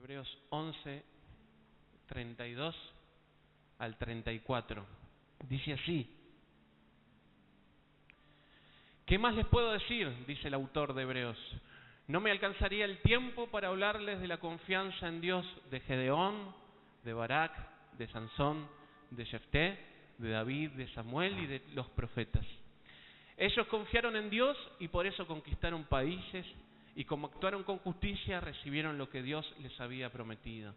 Hebreos 11, 32 al 34. Dice así: ¿qué más les puedo decir?, dice el autor de Hebreos. No me alcanzaría el tiempo para hablarles de la confianza en Dios de Gedeón, de Barak, de Sansón, de Jefté, de David, de Samuel y de los profetas. Ellos confiaron en Dios y por eso conquistaron países, y como actuaron con justicia recibieron lo que Dios les había prometido.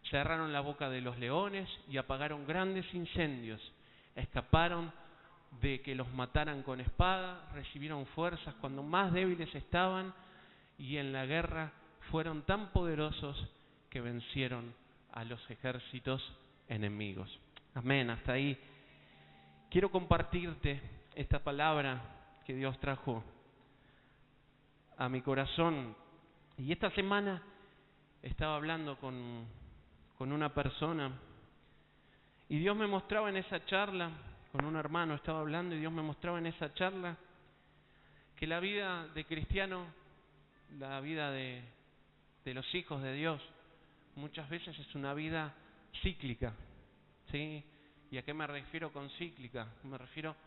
Cerraron la boca de los leones y apagaron grandes incendios. Escaparon de que los mataran con espada, recibieron fuerzas cuando más débiles estaban, y en la guerra fueron tan poderosos que vencieron a los ejércitos enemigos. Amén, hasta ahí. Quiero compartirte esta palabra que Dios trajo a mi corazón. Y esta semana estaba hablando con una persona, y Dios me mostraba en esa charla, con un hermano estaba hablando, y Dios me mostraba en esa charla que la vida de cristiano, la vida de los hijos de Dios, muchas veces es una vida cíclica, ¿sí? ¿Y a qué me refiero con cíclica? Me refiero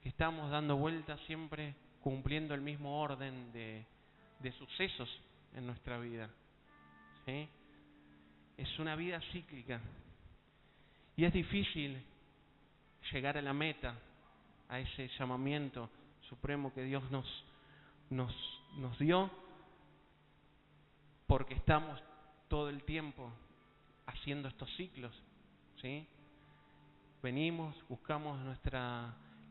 que estamos dando vueltas siempre cumpliendo el mismo orden de sucesos en nuestra vida, ¿sí? Es una vida cíclica y es difícil llegar a la meta, a ese llamamiento supremo que Dios nos dio, porque estamos todo el tiempo haciendo estos ciclos, ¿sí? Venimos, buscamos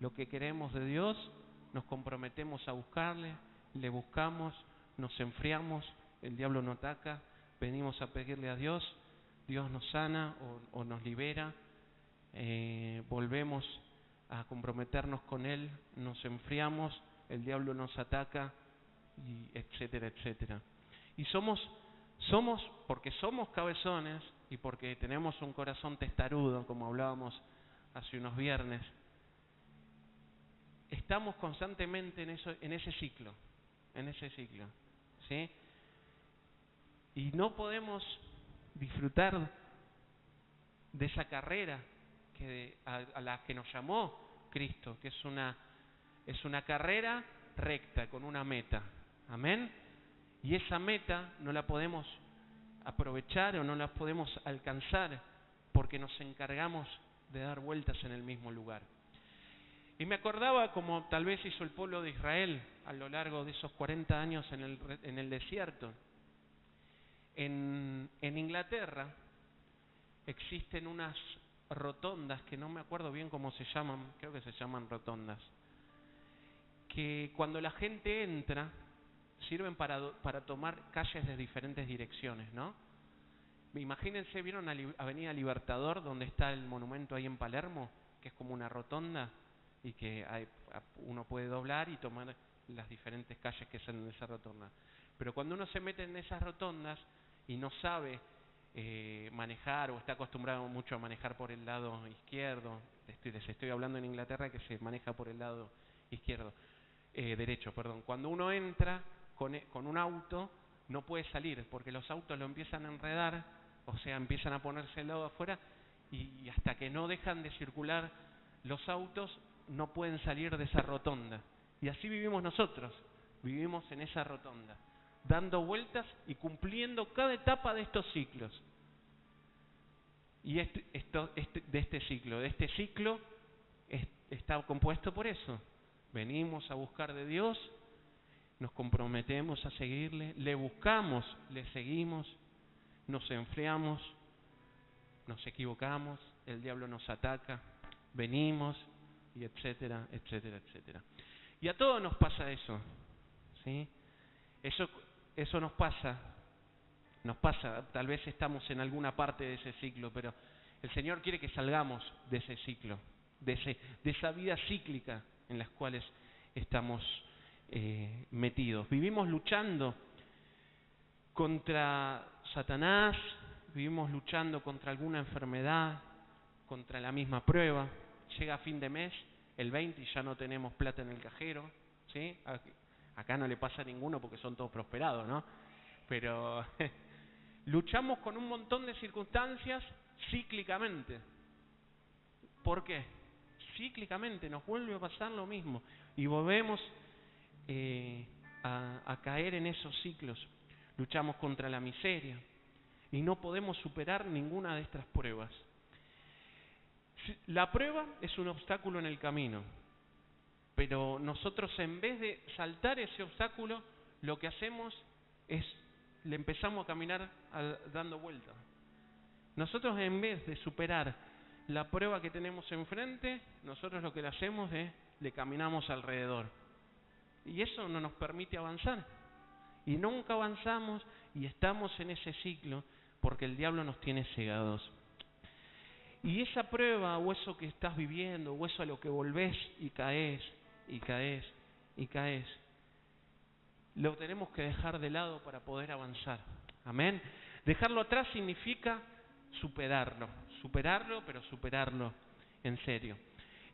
lo que queremos de Dios, nos comprometemos a buscarle, le buscamos, nos enfriamos, el diablo nos ataca, venimos a pedirle a Dios, Dios nos sana o nos libera, volvemos a comprometernos con Él, nos enfriamos, el diablo nos ataca, y etcétera, etcétera. Y somos porque somos cabezones y porque tenemos un corazón testarudo, como hablábamos hace unos viernes, estamos constantemente en ese ciclo, ¿sí? Y no podemos disfrutar de esa carrera a la que nos llamó Cristo, que es una carrera recta, con una meta. Amén. Y esa meta no la podemos aprovechar o no la podemos alcanzar porque nos encargamos de dar vueltas en el mismo lugar. Y me acordaba, como tal vez hizo el pueblo de Israel a lo largo de esos 40 años en el desierto. En Inglaterra existen unas rotondas que no me acuerdo bien cómo se llaman, creo que se llaman rotondas, que cuando la gente entra sirven para tomar calles de diferentes direcciones, ¿no? Imagínense, ¿vieron Avenida Libertador, donde está el monumento ahí en Palermo, que es como una rotonda y que uno puede doblar y tomar las diferentes calles que son en esa rotonda? Pero cuando uno se mete en esas rotondas y no sabe manejar o está acostumbrado mucho a manejar por el lado izquierdo, les estoy hablando en Inglaterra que se maneja por el lado derecho, perdón. Cuando uno entra con un auto, no puede salir porque los autos lo empiezan a enredar, o sea, empiezan a ponerse el lado afuera, y hasta que no dejan de circular los autos no pueden salir de esa rotonda. Y así vivimos nosotros, vivimos en esa rotonda, dando vueltas y cumpliendo cada etapa de estos ciclos. Y de este ciclo está compuesto por eso. Venimos a buscar de Dios, nos comprometemos a seguirle, le buscamos, le seguimos, nos enfriamos, nos equivocamos, el diablo nos ataca, venimos, y etcétera, etcétera, etcétera. Y a todos nos pasa eso, ¿sí? Eso nos pasa, tal vez estamos en alguna parte de ese ciclo, pero el Señor quiere que salgamos de ese ciclo, de esa vida cíclica en las cuales estamos metidos. Vivimos luchando contra Satanás, vivimos luchando contra alguna enfermedad, contra la misma prueba. Llega fin de mes, el 20, y ya no tenemos plata en el cajero, ¿sí? Acá no le pasa a ninguno porque son todos prosperados, ¿no? Pero Luchamos con un montón de circunstancias cíclicamente. ¿Por qué? Cíclicamente nos vuelve a pasar lo mismo y volvemos a caer en esos ciclos. Luchamos contra la miseria y no podemos superar ninguna de estas pruebas. La prueba es un obstáculo en el camino, pero nosotros en vez de saltar ese obstáculo, lo que hacemos es, le empezamos a caminar dando vueltas. Nosotros en vez de superar la prueba que tenemos enfrente, nosotros lo que le hacemos es, le caminamos alrededor. Y eso no nos permite avanzar. Y nunca avanzamos y estamos en ese ciclo porque el diablo nos tiene cegados. Y esa prueba o eso que estás viviendo o eso a lo que volvés y caes, y caes, y caes, lo tenemos que dejar de lado para poder avanzar. Amén. Dejarlo atrás significa superarlo, pero superarlo en serio.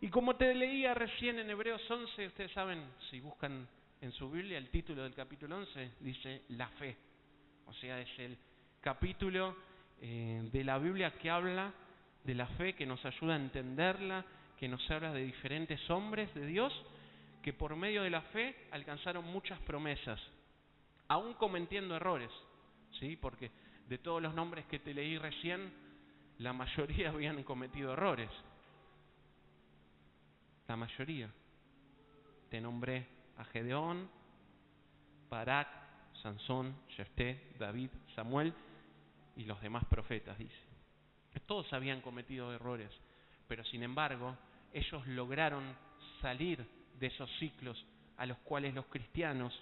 Y como te leía recién en Hebreos 11, ustedes saben, si buscan en su Biblia el título del capítulo 11, dice la fe. O sea, es el capítulo de la Biblia que habla de la fe, que nos ayuda a entenderla, que nos habla de diferentes hombres de Dios, que por medio de la fe alcanzaron muchas promesas, aún cometiendo errores, ¿sí? Porque de todos los nombres que te leí recién, la mayoría habían cometido errores. La mayoría. Te nombré a Gedeón, Barak, Sansón, Jefté, David, Samuel y los demás profetas, dice. Todos habían cometido errores, pero sin embargo, ellos lograron salir de esos ciclos a los cuales los cristianos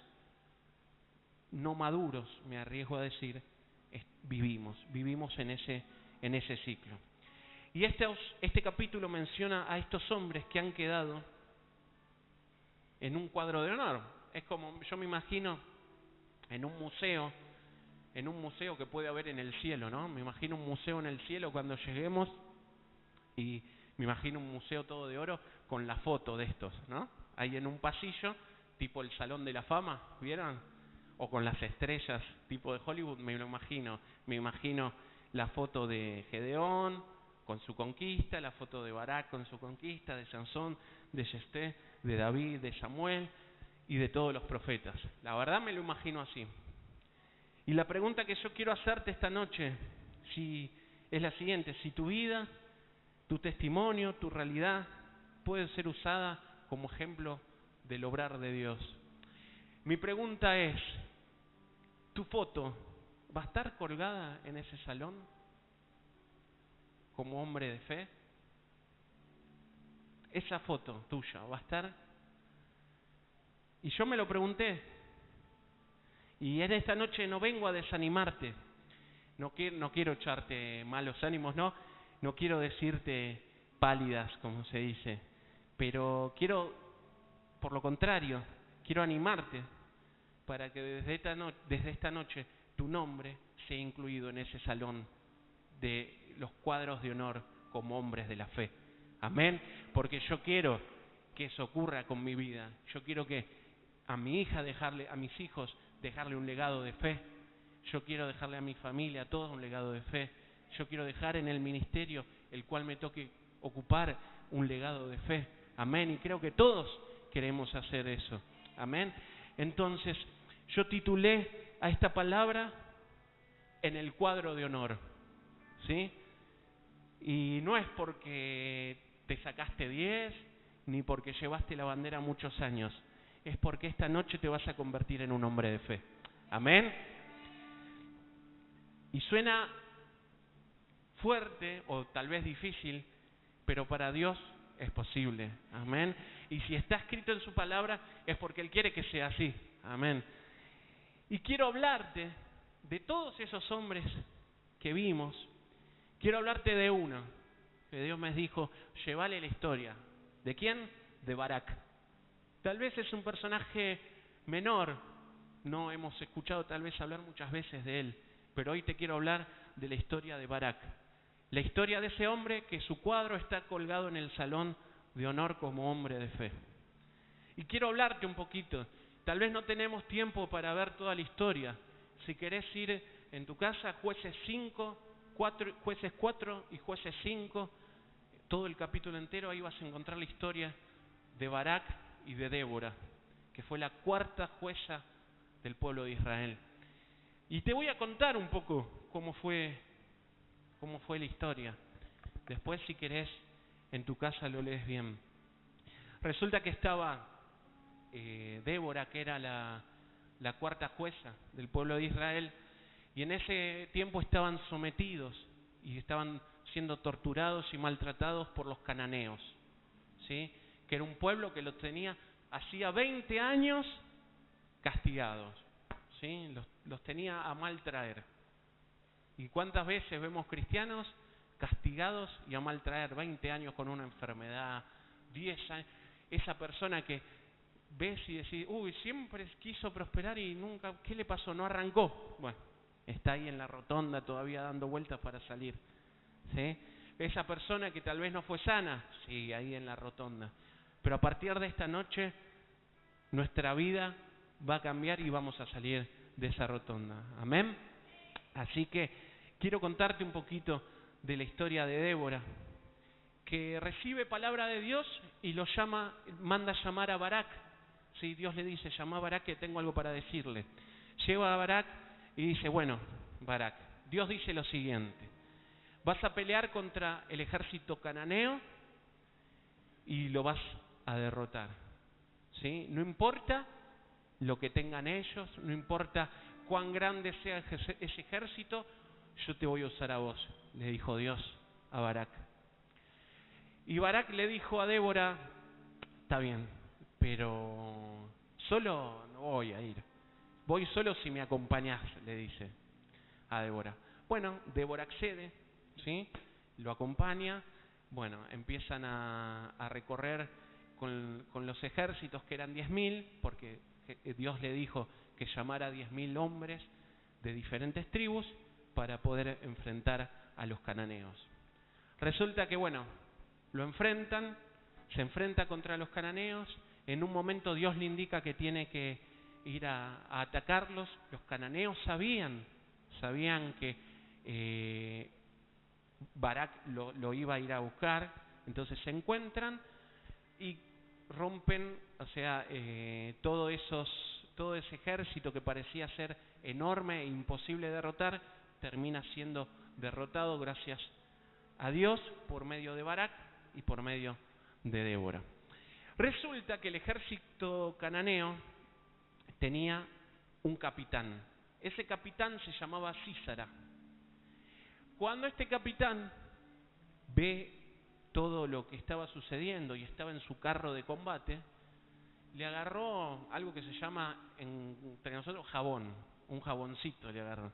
no maduros, me arriesgo a decir, vivimos en ese ciclo. Y este capítulo menciona a estos hombres que han quedado en un cuadro de honor. Es como, yo me imagino, en un museo que puede haber en el cielo, ¿no? Me imagino un museo en el cielo cuando lleguemos y me imagino un museo todo de oro con la foto de estos, ¿no? Ahí en un pasillo, tipo el Salón de la Fama, ¿vieron? O con las estrellas, tipo de Hollywood, me lo imagino. Me imagino la foto de Gedeón con su conquista, la foto de Barak con su conquista, de Sansón, de Jefté, de David, de Samuel y de todos los profetas. La verdad me lo imagino así. Y la pregunta que yo quiero hacerte esta noche es la siguiente: si tu vida, tu testimonio, tu realidad puede ser usada como ejemplo del obrar de Dios. Mi pregunta es, ¿tu foto va a estar colgada en ese salón como hombre de fe? Esa foto tuya va a estar. Y yo me lo pregunté. Y en esta noche no vengo a desanimarte. No quiero echarte malos ánimos, no quiero decirte pálidas, como se dice. Pero quiero, por lo contrario, quiero animarte para que desde esta noche tu nombre sea incluido en ese salón de los cuadros de honor como hombres de la fe. Amén. Porque yo quiero que eso ocurra con mi vida. Yo quiero que a mi hija a mis hijos dejarle un legado de fe. Yo quiero dejarle a mi familia, a todos, un legado de fe. Yo quiero dejar en el ministerio el cual me toque ocupar un legado de fe. Amén. Y creo que todos queremos hacer eso. Amén. Entonces, yo titulé a esta palabra en el cuadro de honor. ¿Sí? Y no es porque te sacaste 10, ni porque llevaste la bandera muchos años. Es porque esta noche te vas a convertir en un hombre de fe. Amén. Y suena fuerte o tal vez difícil, pero para Dios es posible. Amén. Y si está escrito en su palabra es porque Él quiere que sea así. Amén. Y quiero hablarte de todos esos hombres que vimos. Quiero hablarte de uno que Dios me dijo, llévale la historia. ¿De quién? De Barak. Tal vez es un personaje menor, no hemos escuchado tal vez hablar muchas veces de él, pero hoy te quiero hablar de la historia de Barak. La historia de ese hombre que su cuadro está colgado en el salón de honor como hombre de fe. Y quiero hablarte un poquito. Tal vez no tenemos tiempo para ver toda la historia. Si querés ir en tu casa, Jueces 4 y Jueces 5, todo el capítulo entero, ahí vas a encontrar la historia de Barak y de Débora, que fue la cuarta jueza del pueblo de Israel. Y te voy a contar un poco cómo fue la historia. Después, si querés, en tu casa lo lees bien. Resulta que estaba Débora, que era la cuarta jueza del pueblo de Israel, y en ese tiempo estaban sometidos y estaban siendo torturados y maltratados por los cananeos, ¿sí? Que era un pueblo que los tenía hacía 20 años castigados, ¿sí? Los tenía a mal traer. ¿Y cuántas veces vemos cristianos castigados y a mal traer? 20 años con una enfermedad, 10 años. Esa persona que ves y decís, uy, siempre quiso prosperar y nunca, ¿qué le pasó? No arrancó. Bueno, está ahí en la rotonda todavía dando vueltas para salir, ¿sí? Esa persona que tal vez no fue sana, sigue ahí en la rotonda. Pero a partir de esta noche, nuestra vida va a cambiar y vamos a salir de esa rotonda. ¿Amén? Así que quiero contarte un poquito de la historia de Débora, que recibe palabra de Dios y lo manda a llamar a Barak. Sí, Dios le dice, llama a Barak que tengo algo para decirle. Lleva a Barak y dice, bueno, Barak, Dios dice lo siguiente: vas a pelear contra el ejército cananeo y lo vas a derrotar, ¿sí? No importa lo que tengan ellos, no importa cuán grande sea ese ejército, yo te voy a usar a vos, le dijo Dios a Barak. Y Barak le dijo a Débora, está bien, pero solo no voy a ir. Voy solo si me acompañás, le dice a Débora. Bueno, Débora accede, ¿sí? Lo acompaña. Bueno, empiezan a recorrer con los ejércitos, que eran 10.000, porque Dios le dijo que llamara a 10.000 hombres de diferentes tribus para poder enfrentar a los cananeos. Resulta que, bueno, se enfrenta contra los cananeos. En un momento Dios le indica que tiene que ir a atacarlos. Los cananeos sabían que Barak lo iba a ir a buscar. Entonces se encuentran y rompen, todo ese ejército que parecía ser enorme e imposible de derrotar, termina siendo derrotado gracias a Dios por medio de Barak y por medio de Débora. Resulta que el ejército cananeo tenía un capitán. Ese capitán se llamaba Sísara. Cuando este capitán ve todo lo que estaba sucediendo y estaba en su carro de combate, le agarró algo que se llama entre nosotros jabón, un jaboncito le agarró.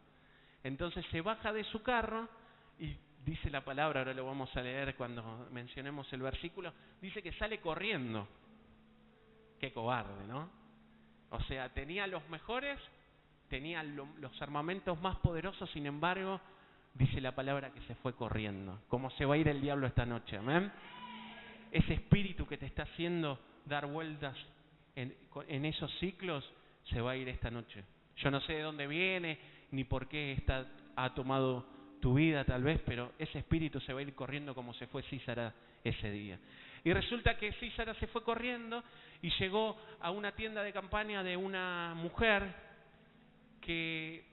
Entonces se baja de su carro y dice la palabra, ahora lo vamos a leer cuando mencionemos el versículo, dice que sale corriendo. Qué cobarde, ¿no? O sea, tenía los mejores, tenía los armamentos más poderosos, sin embargo, dice la palabra que se fue corriendo. Como se va a ir el diablo esta noche, ¿amén? Ese espíritu que te está haciendo dar vueltas en esos ciclos, se va a ir esta noche. Yo no sé de dónde viene, ni por qué ha tomado tu vida tal vez, pero ese espíritu se va a ir corriendo como se fue Sísara ese día. Y resulta que Sísara se fue corriendo y llegó a una tienda de campaña de una mujer que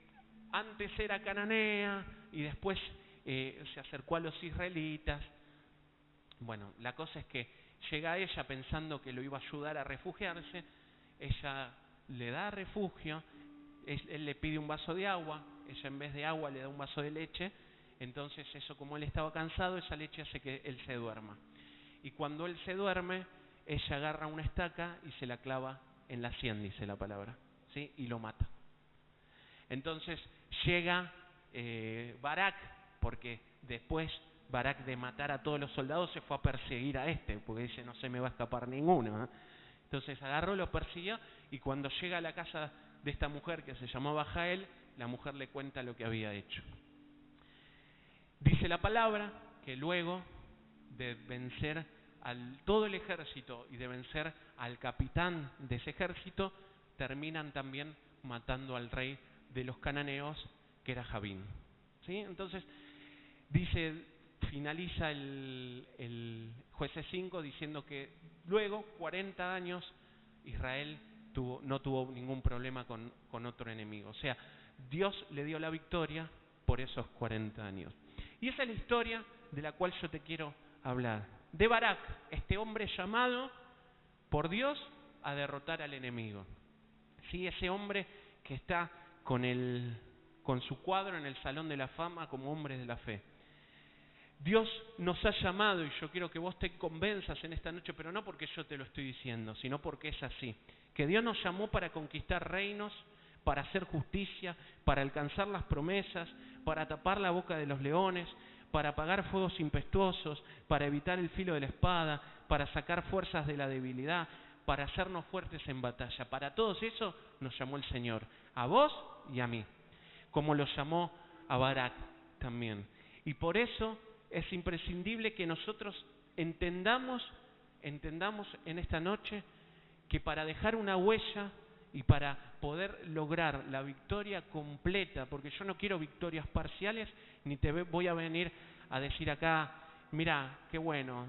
antes era cananea y después se acercó a los israelitas. Bueno, la cosa es que llega ella pensando que lo iba a ayudar a refugiarse. Ella le da refugio, él le pide un vaso de agua, ella en vez de agua le da un vaso de leche. Entonces eso, como él estaba cansado, esa leche hace que él se duerma. Y cuando él se duerme, ella agarra una estaca y se la clava en la sien, dice la palabra, ¿sí? Y lo mata. Entonces llega Barak, porque después Barak de matar a todos los soldados se fue a perseguir a porque dice, no se me va a escapar ninguno, ¿eh? Entonces agarró, lo persiguió, y cuando llega a la casa de esta mujer que se llamaba Jael, la mujer le cuenta lo que había hecho. Dice la palabra que luego de vencer todo el ejército y de vencer al capitán de ese ejército, terminan también matando al rey de los cananeos, que era Javín. ¿Sí? Entonces, finaliza el Jueces 5 diciendo que luego, 40 años, Israel no tuvo ningún problema con otro enemigo. O sea, Dios le dio la victoria por esos 40 años. Y esa es la historia de la cual yo te quiero hablar. De Barak, este hombre llamado por Dios a derrotar al enemigo. Sí, ese hombre que está con su cuadro en el Salón de la Fama como hombre de la fe. Dios nos ha llamado, y yo quiero que vos te convenzas en esta noche, pero no porque yo te lo estoy diciendo, sino porque es así. Que Dios nos llamó para conquistar reinos, para hacer justicia, para alcanzar las promesas, para tapar la boca de los leones, para apagar fuegos impetuosos, para evitar el filo de la espada, para sacar fuerzas de la debilidad, para hacernos fuertes en batalla. Para todo eso nos llamó el Señor, a vos y a mí, como lo llamó a Barak también. Y por eso es imprescindible que nosotros entendamos en esta noche que para dejar una huella y para poder lograr la victoria completa, porque yo no quiero victorias parciales, ni te voy a venir a decir acá, mira, qué bueno,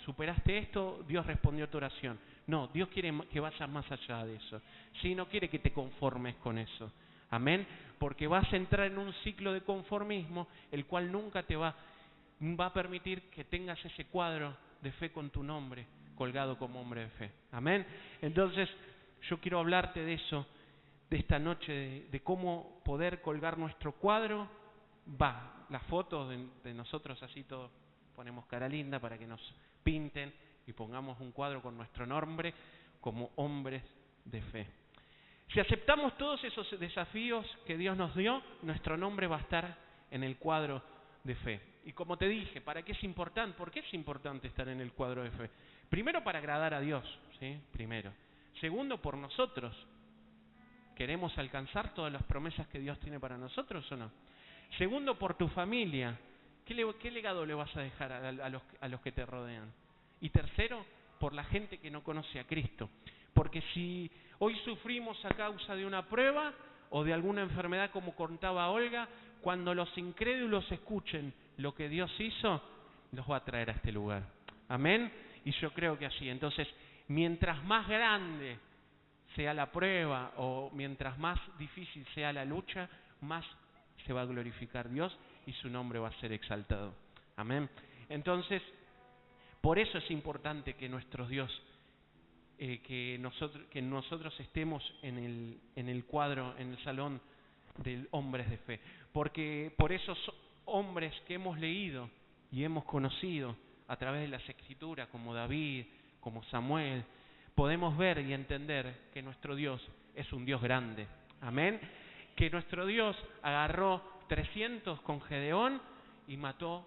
superaste esto, Dios respondió a tu oración. No, Dios quiere que vayas más allá de eso. Sí, no quiere que te conformes con eso. Amén, porque vas a entrar en un ciclo de conformismo, el cual nunca te va a permitir que tengas ese cuadro de fe con tu nombre colgado como hombre de fe. Amén. Entonces, yo quiero hablarte de eso, de esta noche, de cómo poder colgar nuestro cuadro. Las fotos de nosotros así todos ponemos cara linda para que nos pinten y pongamos un cuadro con nuestro nombre como hombres de fe. Si aceptamos todos esos desafíos que Dios nos dio, nuestro nombre va a estar en el cuadro de fe. Y como te dije, ¿para qué es importante? ¿Por qué es importante estar en el cuadro de fe? Primero, para agradar a Dios, ¿sí? Primero. Segundo, por nosotros. ¿Queremos alcanzar todas las promesas que Dios tiene para nosotros o no? Segundo, por tu familia. ¿Qué legado le vas a dejar a los que te rodean? Y tercero, por la gente que no conoce a Cristo. Porque si hoy sufrimos a causa de una prueba o de alguna enfermedad, como contaba Olga, cuando los incrédulos escuchen lo que Dios hizo, los va a traer a este lugar. Amén. Y yo creo que así. Entonces, mientras más grande sea la prueba o mientras más difícil sea la lucha, más se va a glorificar Dios y su nombre va a ser exaltado. Amén. Entonces, por eso es importante que nuestro Dios, que nosotros estemos en el cuadro, en el salón de hombres de fe. Porque por esos hombres que hemos leído y hemos conocido a través de las Escrituras, como David, como Samuel, podemos ver y entender que nuestro Dios es un Dios grande. Amén. Que nuestro Dios agarró 300 con Gedeón y mató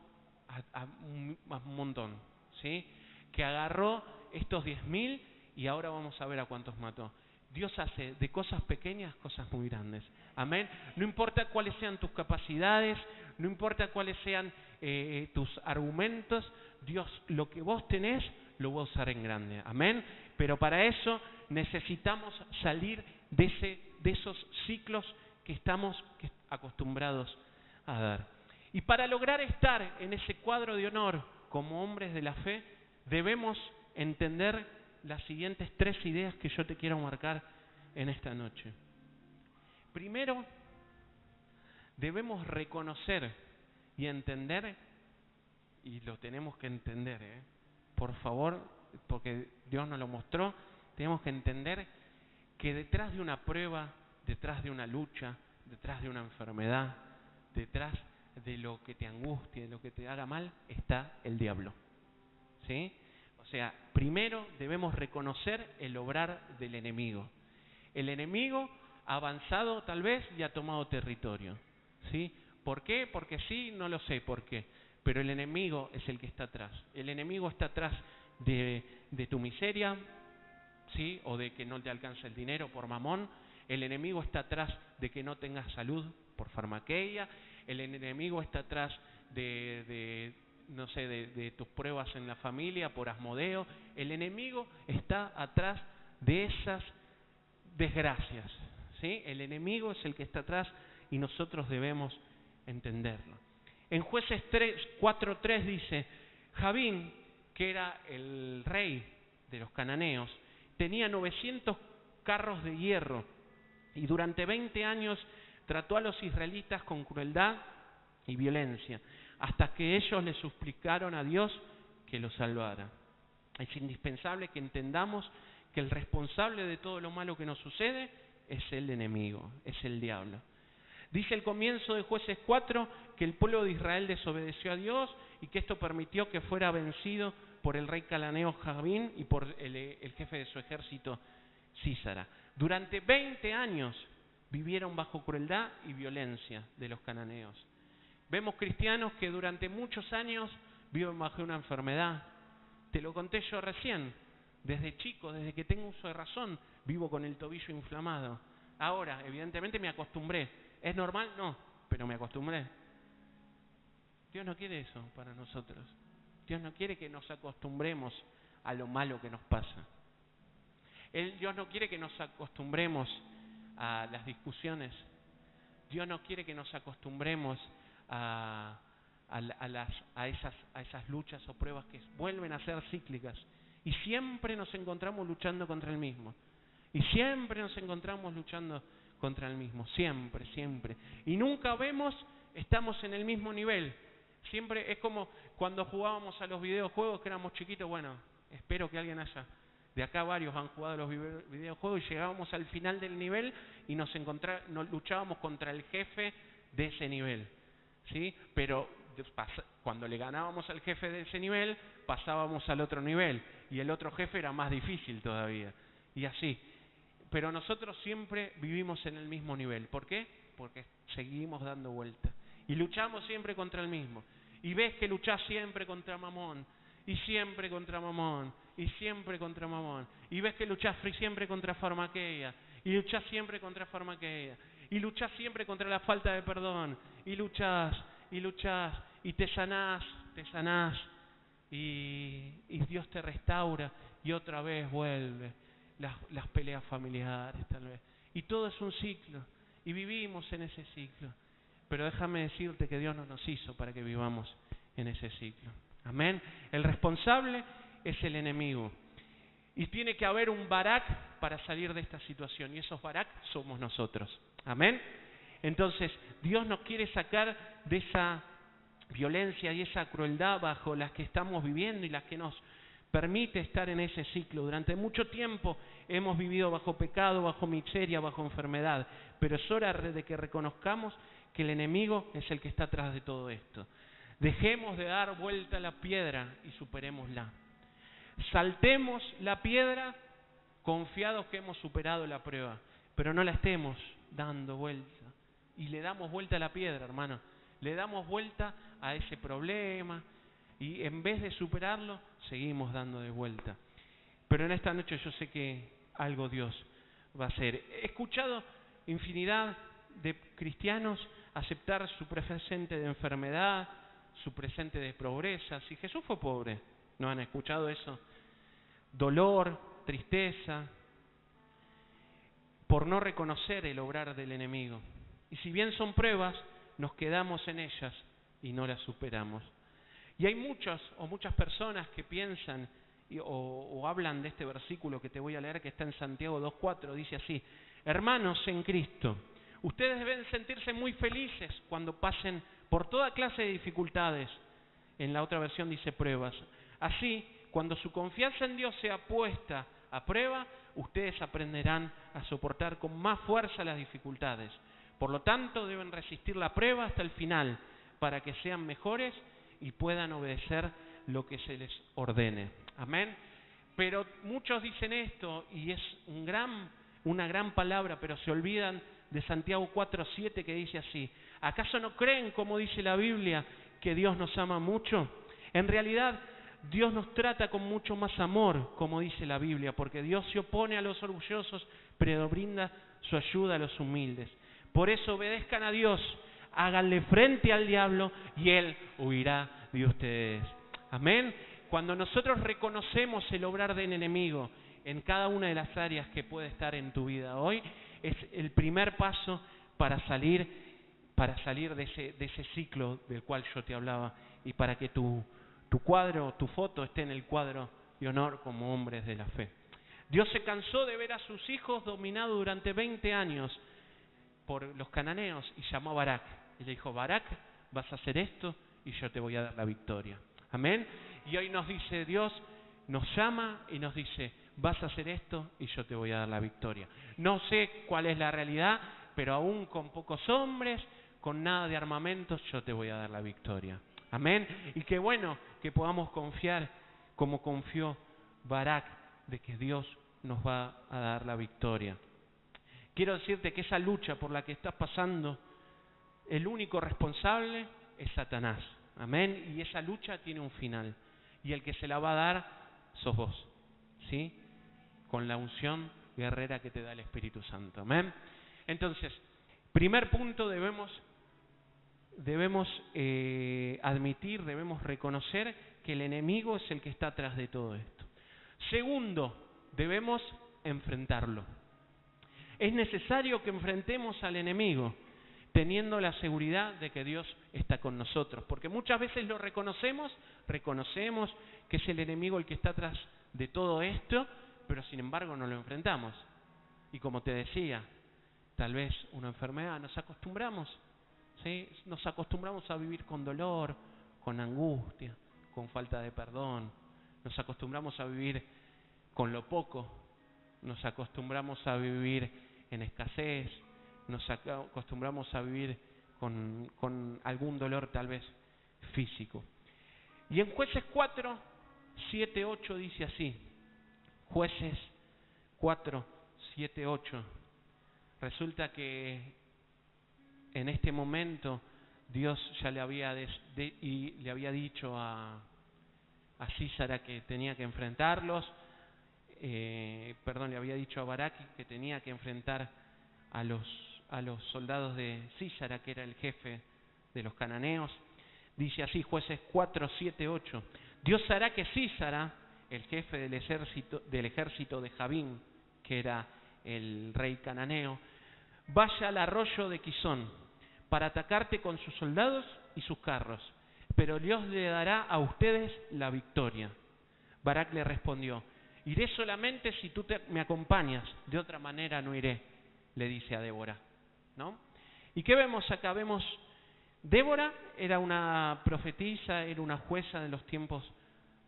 a un montón. ¿Sí? Que agarró estos 10.000 y ahora vamos a ver a cuántos mató. Dios hace de cosas pequeñas cosas muy grandes. Amén. No importa cuáles sean tus capacidades, no importa cuáles sean tus argumentos, Dios, lo que vos tenés, lo va a usar en grande. Amén. Pero para eso necesitamos salir de esos ciclos que estamos acostumbrados a dar. Y para lograr estar en ese cuadro de honor como hombres de la fe, debemos entender las siguientes 3 ideas que yo te quiero marcar en esta noche. Primero, debemos reconocer y entender, y lo tenemos que entender, por favor, porque Dios nos lo mostró, tenemos que entender que detrás de una prueba, detrás de una lucha, detrás de una enfermedad, detrás de lo que te angustie, de lo que te haga mal, está el diablo. ¿Sí? O sea, primero debemos reconocer el obrar del enemigo. El enemigo ha avanzado tal vez y ha tomado territorio. ¿Sí? ¿Por qué? Porque sí, no lo sé por qué. Pero el enemigo es el que está atrás. El enemigo está atrás de tu miseria, ¿sí? O de que no te alcance el dinero por mamón. El enemigo está atrás de que no tengas salud por farmaqueia. El enemigo está atrás de tus pruebas en la familia por Asmodeo. El enemigo está atrás de esas desgracias, ¿sí? El enemigo es el que está atrás y nosotros debemos entenderlo. En Jueces 4:3 dice, Jabín, que era el rey de los cananeos, tenía 900 carros de hierro y durante 20 años trató a los israelitas con crueldad y violencia, hasta que ellos le suplicaron a Dios que los salvara. Es indispensable que entendamos que el responsable de todo lo malo que nos sucede es el enemigo, es el diablo. Dice el comienzo de Jueces 4 que el pueblo de Israel desobedeció a Dios y que esto permitió que fuera vencido por el rey cananeo Jabín y por el jefe de su ejército, Sísara. Durante 20 años vivieron bajo crueldad y violencia de los cananeos. Vemos cristianos que durante muchos años viven bajo una enfermedad. Te lo conté yo recién. Desde chico, desde que tengo uso de razón, vivo con el tobillo inflamado. Ahora, evidentemente me acostumbré. ¿Es normal? No, pero me acostumbré. Dios no quiere eso para nosotros. Dios no quiere que nos acostumbremos a lo malo que nos pasa. Dios no quiere que nos acostumbremos a las discusiones. Dios no quiere que nos acostumbremos a esas luchas o pruebas que vuelven a ser cíclicas. Y siempre nos encontramos luchando contra el mismo. Y siempre nos encontramos luchando contra el mismo. Siempre, siempre. Y nunca estamos en el mismo nivel. Siempre es como cuando jugábamos a los videojuegos que éramos chiquitos. Bueno, espero que alguien haya. De acá varios han jugado a los videojuegos y llegábamos al final del nivel y nos luchábamos contra el jefe de ese nivel. ¿Sí? Pero cuando le ganábamos al jefe de ese nivel, pasábamos al otro nivel. Y el otro jefe era más difícil todavía. Y así. Pero nosotros siempre vivimos en el mismo nivel. ¿Por qué? Porque seguimos dando vueltas. Y luchamos siempre contra el mismo. Y ves que luchás siempre contra Mamón. Y siempre contra Mamón. Y siempre contra Mamón. Y ves que luchás siempre contra Farmaquea. Y luchás siempre contra Farmaquea. Y luchás siempre contra la falta de perdón. Y luchás. Y te sanás. Y Dios te restaura. Y otra vez vuelve. Las peleas familiares tal vez. Y todo es un ciclo. Y vivimos en ese ciclo. Pero déjame decirte que Dios no nos hizo para que vivamos en ese ciclo. Amén. El responsable es el enemigo. Y tiene que haber un Barak para salir de esta situación. Y esos Barak somos nosotros. Amén. Entonces, Dios nos quiere sacar de esa violencia y esa crueldad bajo las que estamos viviendo y las que nos permite estar en ese ciclo. Durante mucho tiempo hemos vivido bajo pecado, bajo miseria, bajo enfermedad. Pero es hora de que reconozcamos que el enemigo es el que está atrás de todo esto. Dejemos de dar vuelta a la piedra y superémosla. Saltemos la piedra confiados que hemos superado la prueba, pero no la estemos dando vuelta. Y le damos vuelta a la piedra, hermano. Le damos vuelta a ese problema y en vez de superarlo, seguimos dando de vuelta. Pero en esta noche yo sé que algo Dios va a hacer. He escuchado infinidad de cristianos aceptar su presente de enfermedad, su presente de pobreza. Si Jesús fue pobre, ¿no han escuchado eso? Dolor, tristeza, por no reconocer el obrar del enemigo. Y si bien son pruebas, nos quedamos en ellas y no las superamos. Y hay muchas personas que piensan o hablan de este versículo que te voy a leer, que está en Santiago 2:4, dice así: hermanos en Cristo, ustedes deben sentirse muy felices cuando pasen por toda clase de dificultades. En la otra versión dice pruebas. Así, cuando su confianza en Dios sea puesta a prueba, ustedes aprenderán a soportar con más fuerza las dificultades. Por lo tanto, deben resistir la prueba hasta el final, para que sean mejores y puedan obedecer lo que se les ordene. Amén. Pero muchos dicen esto, y es una gran palabra, pero se olvidan de Santiago 4:7, que dice así: ¿acaso no creen, como dice la Biblia, que Dios nos ama mucho? En realidad, Dios nos trata con mucho más amor, como dice la Biblia, porque Dios se opone a los orgullosos, pero brinda su ayuda a los humildes. Por eso obedezcan a Dios, háganle frente al diablo y Él huirá de ustedes. Amén. Cuando nosotros reconocemos el obrar del enemigo en cada una de las áreas que puede estar en tu vida hoy, es el primer paso para salir para salir de ese ciclo del cual yo te hablaba y para que tu cuadro, tu foto esté en el cuadro de honor como hombres de la fe. Dios se cansó de ver a sus hijos dominados durante 20 años por los cananeos y llamó a Barak. Y le dijo, Barak, vas a hacer esto y yo te voy a dar la victoria. Amén. Y hoy nos dice Dios, nos llama y nos dice, vas a hacer esto y yo te voy a dar la victoria. No sé cuál es la realidad, pero aún con pocos hombres, con nada de armamentos, yo te voy a dar la victoria. Amén. Y qué bueno que podamos confiar como confió Barak de que Dios nos va a dar la victoria. Quiero decirte que esa lucha por la que estás pasando, el único responsable es Satanás. Amén. Y esa lucha tiene un final. Y el que se la va a dar sos vos. ¿Sí? Con la unción guerrera que te da el Espíritu Santo. Amén. Entonces, primer punto, debemos admitir, debemos reconocer que el enemigo es el que está atrás de todo esto. Segundo, debemos enfrentarlo. Es necesario que enfrentemos al enemigo teniendo la seguridad de que Dios está con nosotros, porque muchas veces lo reconocemos que es el enemigo el que está atrás de todo esto, pero sin embargo no lo enfrentamos. Y como te decía, tal vez una enfermedad, nos acostumbramos, ¿sí? Nos acostumbramos a vivir con dolor, con angustia, con falta de perdón, nos acostumbramos a vivir con lo poco, nos acostumbramos a vivir en escasez, nos acostumbramos a vivir con algún dolor tal vez físico. Y en Jueces 4, 7, 8 dice así, Jueces 4, 7, 8, resulta que en este momento Dios ya le había dicho a Sísara que tenía que enfrentarlos, le había dicho a Barak que tenía que enfrentar a los soldados de Sísara, que era el jefe de los cananeos. Dice así, Jueces 4, 7, 8. Dios hará que Sísara, el jefe del ejército de Jabín, que era el rey cananeo, vaya al arroyo de Quizón para atacarte con sus soldados y sus carros, pero Dios le dará a ustedes la victoria. Barak le respondió, iré solamente si tú me acompañas, de otra manera no iré, le dice a Débora, ¿no? ¿Y qué vemos acá? Vemos, Débora era una profetisa, era una jueza de los tiempos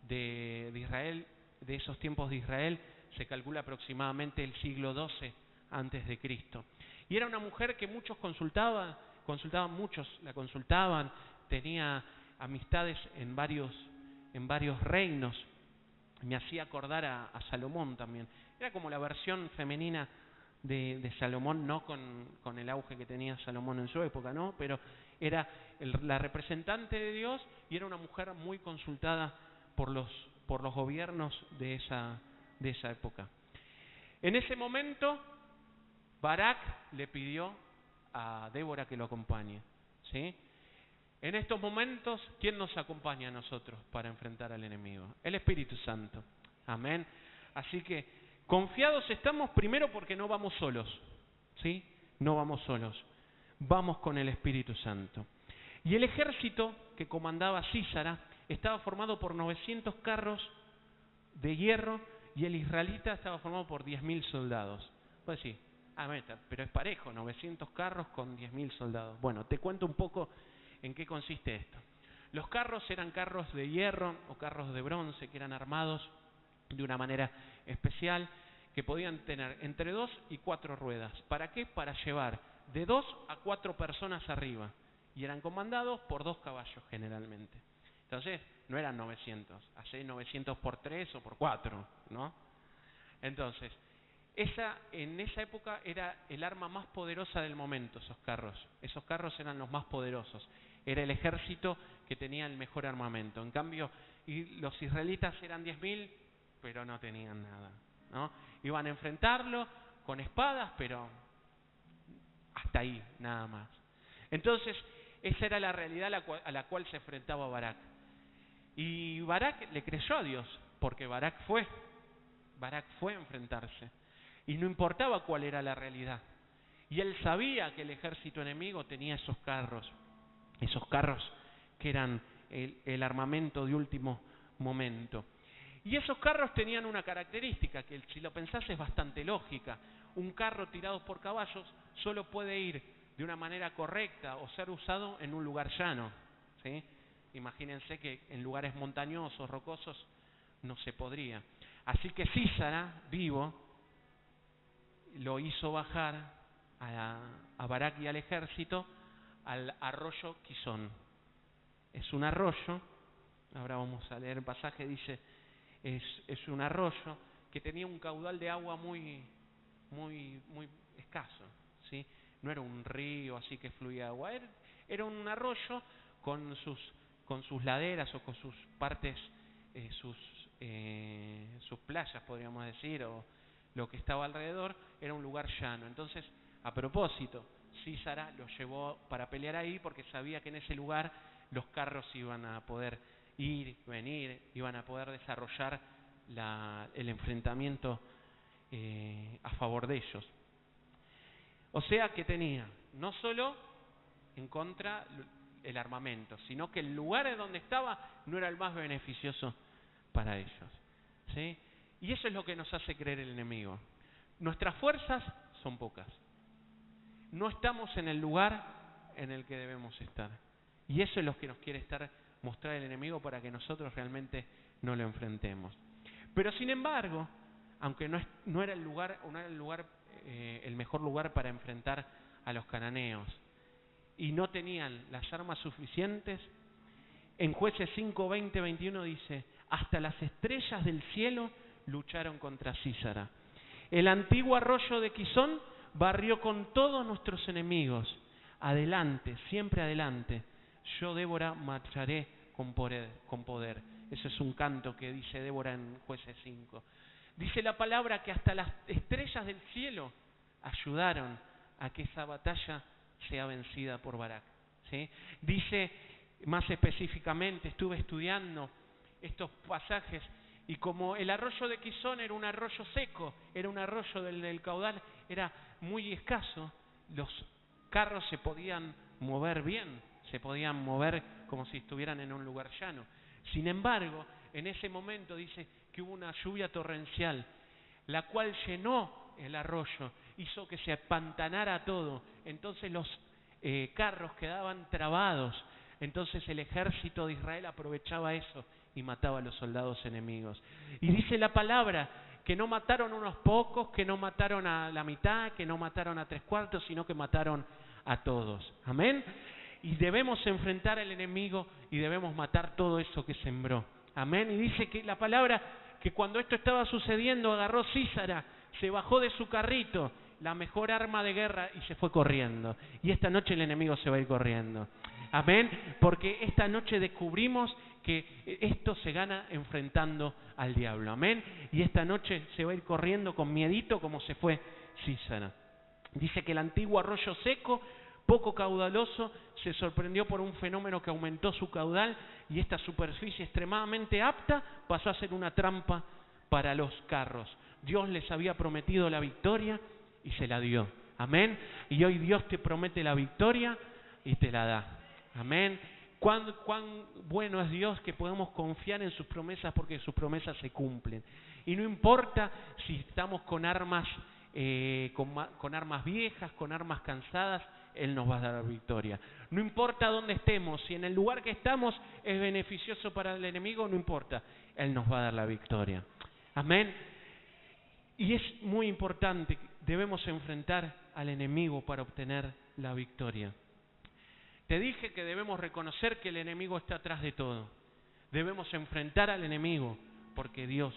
de Israel, de esos tiempos de Israel, se calcula aproximadamente el siglo XII antes de Cristo. Y era una mujer que muchos la consultaban, tenía amistades en varios reinos. Me hacía acordar a Salomón también. Era como la versión femenina de Salomón, no con el auge que tenía Salomón en su época, ¿no? Pero era la representante de Dios y era una mujer muy consultada por los gobiernos de esa época. En ese momento, Barak le pidió a Débora que lo acompañe, ¿sí? En estos momentos, ¿quién nos acompaña a nosotros para enfrentar al enemigo? El Espíritu Santo. Amén. Así que confiados estamos primero porque no vamos solos, ¿sí? No vamos solos. Vamos con el Espíritu Santo. Y el ejército que comandaba Sísara estaba formado por 900 carros de hierro y el israelita estaba formado por 10.000 soldados. Pues sí, pero es parejo, 900 carros con 10.000 soldados. Bueno, te cuento un poco en qué consiste esto. Los carros eran carros de hierro o carros de bronce que eran armados de una manera especial, que podían tener entre 2 y 4 ruedas. ¿Para qué? Para llevar de 2 a 4 personas arriba. Y eran comandados por 2 caballos generalmente. Entonces, no eran 900, hace 900 por 3 o por 4, ¿no? Entonces, en esa época era el arma más poderosa del momento, esos carros. Esos carros eran los más poderosos. Era el ejército que tenía el mejor armamento. En cambio, los israelitas eran 10.000, pero no tenían nada, ¿no? Iban a enfrentarlo con espadas, pero hasta ahí, nada más. Entonces, esa era la realidad a la cual se enfrentaba Barak. Y Barak le creyó a Dios, porque Barak fue a enfrentarse. Y no importaba cuál era la realidad. Y él sabía que el ejército enemigo tenía esos carros que eran el armamento de último momento. Y esos carros tenían una característica que, si lo pensás, es bastante lógica. Un carro tirado por caballos solo puede ir de una manera correcta o ser usado en un lugar llano, ¿sí? Imagínense que en lugares montañosos, rocosos, no se podría. Así que Sísara, vivo, lo hizo bajar a Barak y al ejército al arroyo Quizón. Es un arroyo, ahora vamos a leer el pasaje, dice, es un arroyo que tenía un caudal de agua muy escaso, ¿sí? No era un río así que fluía agua, era un arroyo con sus laderas o con sus partes, sus playas, podríamos decir, o lo que estaba alrededor, era un lugar llano. Entonces, a propósito, Sísara lo llevó para pelear ahí porque sabía que en ese lugar los carros iban a poder ir, venir, iban a poder desarrollar el enfrentamiento a favor de ellos. O sea que tenía no solo en contra el armamento, sino que el lugar en donde estaba no era el más beneficioso para ellos, ¿sí? Y eso es lo que nos hace creer el enemigo. Nuestras fuerzas son pocas. No estamos en el lugar en el que debemos estar. Y eso es lo que nos quiere mostrar el enemigo para que nosotros realmente no lo enfrentemos. Pero sin embargo, aunque no era el mejor lugar para enfrentar a los cananeos y no tenían las armas suficientes, en Jueces 5, 20, 21 dice: hasta las estrellas del cielo lucharon contra Sísara. El antiguo arroyo de Quizón barrió con todos nuestros enemigos. Adelante, siempre adelante. Yo, Débora, marcharé con poder. Ese es un canto que dice Débora en Jueces 5. Dice la palabra que hasta las estrellas del cielo ayudaron a que esa batalla sea vencida por Barak, ¿sí? Dice más específicamente, estuve estudiando estos pasajes, y como el arroyo de Quizón era un arroyo seco, era un arroyo del caudal, era muy escaso, los carros se podían mover bien, se podían mover como si estuvieran en un lugar llano. Sin embargo, en ese momento dice que hubo una lluvia torrencial, la cual llenó el arroyo, hizo que se apantanara todo. Entonces los carros quedaban trabados. Entonces el ejército de Israel aprovechaba eso y mataba a los soldados enemigos. Y dice la palabra que no mataron unos pocos, que no mataron a la mitad, que no mataron a 3/4, sino que mataron a todos. Amén. Y debemos enfrentar al enemigo y debemos matar todo eso que sembró. Amén. Y dice que la palabra que cuando esto estaba sucediendo, agarró Sísara, se bajó de su carrito, la mejor arma de guerra, y se fue corriendo. Y esta noche el enemigo se va a ir corriendo. Amén. Porque esta noche descubrimos que esto se gana enfrentando al diablo. Amén. Y esta noche se va a ir corriendo con miedito como se fue Sísara. Dice que el antiguo arroyo seco, poco caudaloso, se sorprendió por un fenómeno que aumentó su caudal, y esta superficie extremadamente apta pasó a ser una trampa para los carros. Dios les había prometido la victoria y se la dio. Amén. Y hoy Dios te promete la victoria y te la da. Amén. Cuán bueno es Dios, que podemos confiar en sus promesas, porque sus promesas se cumplen. Y no importa si estamos con armas viejas, con armas cansadas, Él nos va a dar la victoria. No importa dónde estemos, si en el lugar que estamos es beneficioso para el enemigo, no importa, Él nos va a dar la victoria. Amén. Y es muy importante, debemos enfrentar al enemigo para obtener la victoria. Te dije que debemos reconocer que el enemigo está atrás de todo. Debemos enfrentar al enemigo porque Dios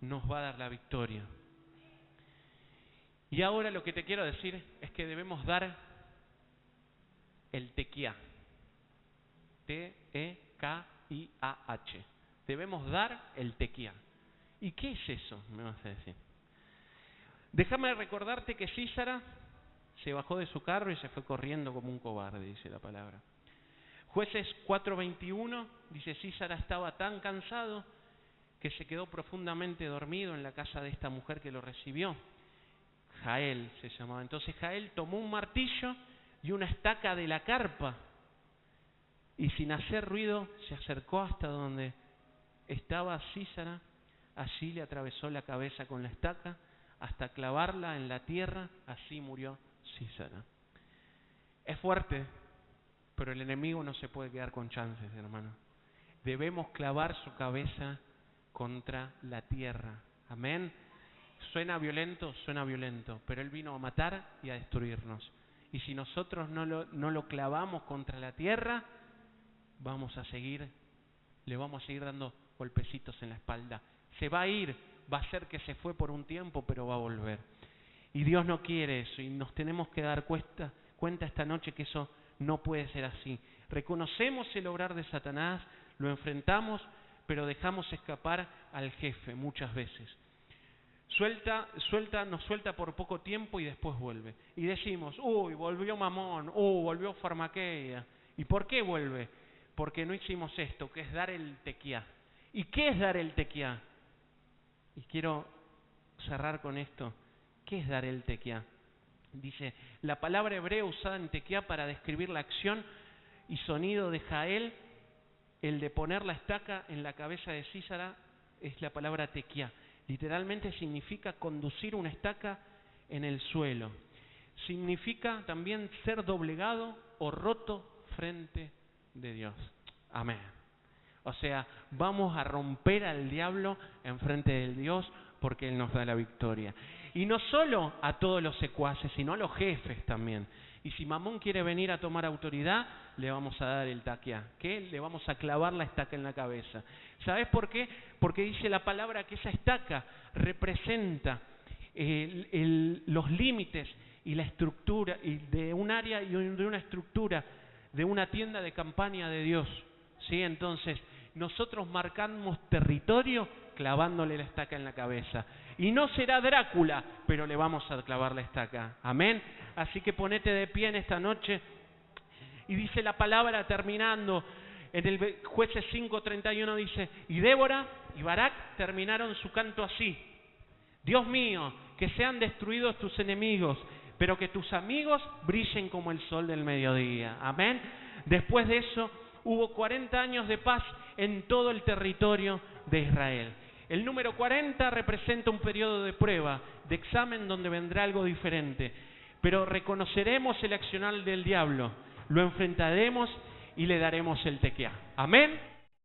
nos va a dar la victoria. Y ahora lo que te quiero decir es que debemos dar el tequiá. T-E-K-I-A-H. Debemos dar el tequiá. ¿Y qué es eso? Me vas a decir. Déjame recordarte que Sísara se bajó de su carro y se fue corriendo como un cobarde, dice la palabra. Jueces 4:21 dice: Sísara estaba tan cansado que se quedó profundamente dormido en la casa de esta mujer que lo recibió. Jael se llamaba. Entonces Jael tomó un martillo y una estaca de la carpa y sin hacer ruido se acercó hasta donde estaba Sísara. Allí le atravesó la cabeza con la estaca hasta clavarla en la tierra. Así murió Sísara. Es fuerte, pero el enemigo no se puede quedar con chances, hermano. Debemos clavar su cabeza contra la tierra. Amén. Suena violento, pero Él vino a matar y a destruirnos. Y si nosotros no lo clavamos contra la tierra, le vamos a seguir dando golpecitos en la espalda. Se va a ir, va a ser que se fue por un tiempo, pero va a volver. Y Dios no quiere eso, y nos tenemos que dar cuenta esta noche que eso no puede ser así. Reconocemos el obrar de Satanás, lo enfrentamos, pero dejamos escapar al jefe muchas veces. Nos suelta por poco tiempo y después vuelve. Y decimos, volvió Mamón, volvió Farmaquea. ¿Y por qué vuelve? Porque no hicimos esto, que es dar el tequiá. ¿Y qué es dar el tequiá? Y quiero cerrar con esto. ¿Qué es dar el tequiá? Dice, la palabra hebrea usada en tequiá para describir la acción y sonido de Jael, el de poner la estaca en la cabeza de Sísara, es la palabra tequiá. Literalmente significa conducir una estaca en el suelo. Significa también ser doblegado o roto frente de Dios. Amén. O sea, vamos a romper al diablo en frente de Dios porque Él nos da la victoria. Y no solo a todos los secuaces, sino a los jefes también. Y si Mamón quiere venir a tomar autoridad, le vamos a dar el taquiá. ¿Qué? Le vamos a clavar la estaca en la cabeza. ¿Sabes por qué? Porque dice la palabra que esa estaca representa los límites y la estructura y de un área y de una estructura de una tienda de campaña de Dios. ¿Sí? Entonces, nosotros marcamos territorio clavándole la estaca en la cabeza. Y no será Drácula, pero le vamos a clavar la estaca. Amén. Así que ponete de pie en esta noche. Y dice la palabra terminando, en el Jueces 5:31 dice, y Débora y Barak terminaron su canto así. Dios mío, que sean destruidos tus enemigos, pero que tus amigos brillen como el sol del mediodía. Amén. Después de eso, hubo 40 años de paz en todo el territorio de Israel. El número 40 representa un periodo de prueba, de examen donde vendrá algo diferente. Pero reconoceremos el accionar del diablo, lo enfrentaremos y le daremos el tequiá. Amén.